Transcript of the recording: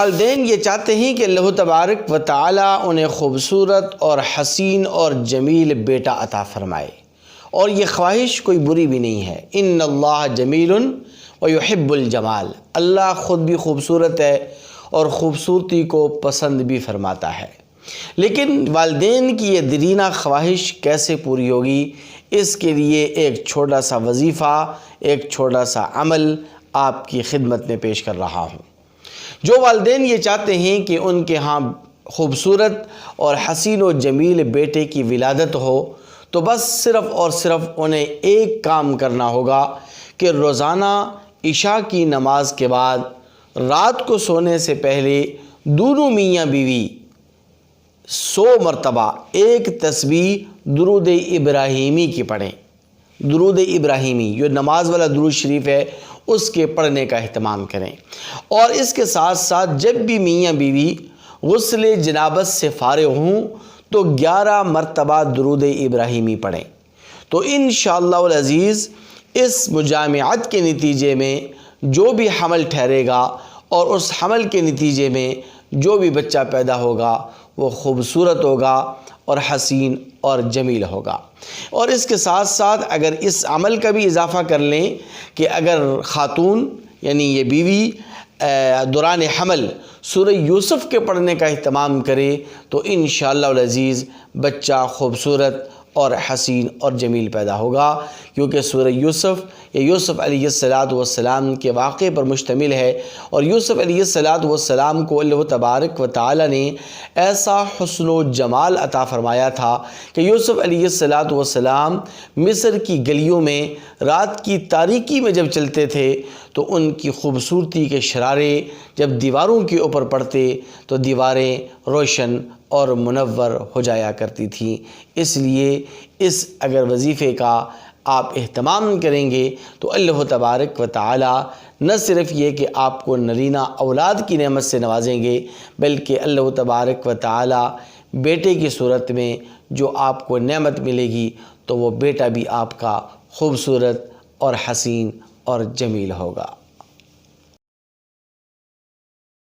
والدین یہ چاہتے ہیں کہ اللہ تبارک و تعالیٰ انہیں خوبصورت اور حسین اور جمیل بیٹا عطا فرمائے، اور یہ خواہش کوئی بری بھی نہیں ہے۔ ان اللہ جمیل ویحب الجمال، اللہ خود بھی خوبصورت ہے اور خوبصورتی کو پسند بھی فرماتا ہے۔ لیکن والدین کی یہ دیرینہ خواہش کیسے پوری ہوگی؟ اس کے لیے ایک چھوٹا سا وظیفہ، ایک چھوٹا سا عمل آپ کی خدمت میں پیش کر رہا ہوں۔ جو والدین یہ چاہتے ہیں کہ ان کے ہاں خوبصورت اور حسین و جمیل بیٹے کی ولادت ہو، تو بس صرف اور صرف انہیں ایک کام کرنا ہوگا کہ روزانہ عشاء کی نماز کے بعد رات کو سونے سے پہلے دونوں میاں بیوی 100 مرتبہ ایک تسبیح درود ابراہیمی کی پڑھیں۔ درود ابراہیمی جو نماز والا درود شریف ہے، اس کے پڑھنے کا اہتمام کریں، اور اس کے ساتھ ساتھ جب بھی میاں بیوی غسل جنابت سے فارغ ہوں تو 11 مرتبہ درود ابراہیمی پڑھیں۔ تو انشاءاللہ العزیز اس مجامعت کے نتیجے میں جو بھی حمل ٹھہرے گا اور اس حمل کے نتیجے میں جو بھی بچہ پیدا ہوگا وہ خوبصورت ہوگا اور حسین اور جمیل ہوگا۔ اور اس کے ساتھ ساتھ اگر اس عمل کا بھی اضافہ کر لیں کہ اگر خاتون یعنی یہ بیوی دوران حمل سورہ یوسف کے پڑھنے کا اہتمام کرے تو انشاءاللہ العزیز بچہ خوبصورت اور حسین اور جمیل پیدا ہوگا، کیونکہ سورہ یوسف یہ یوسف علیہ السلام کے واقعے پر مشتمل ہے، اور یوسف علیہ السلام کو اللہ تبارک و تعالی نے ایسا حسن و جمال عطا فرمایا تھا کہ یوسف علیہ السلام مصر کی گلیوں میں رات کی تاریکی میں جب چلتے تھے تو ان کی خوبصورتی کے شرارے جب دیواروں کے اوپر پڑتے تو دیواریں روشن اور منور ہو جایا کرتی تھیں۔ اس لیے اس اگر وظیفے کا آپ اہتمام کریں گے تو اللہ تبارک و تعالی نہ صرف یہ کہ آپ کو نرینہ اولاد کی نعمت سے نوازیں گے، بلکہ اللہ تبارک و تعالی بیٹے کی صورت میں جو آپ کو نعمت ملے گی تو وہ بیٹا بھی آپ کا خوبصورت اور حسین اور جمیل ہوگا۔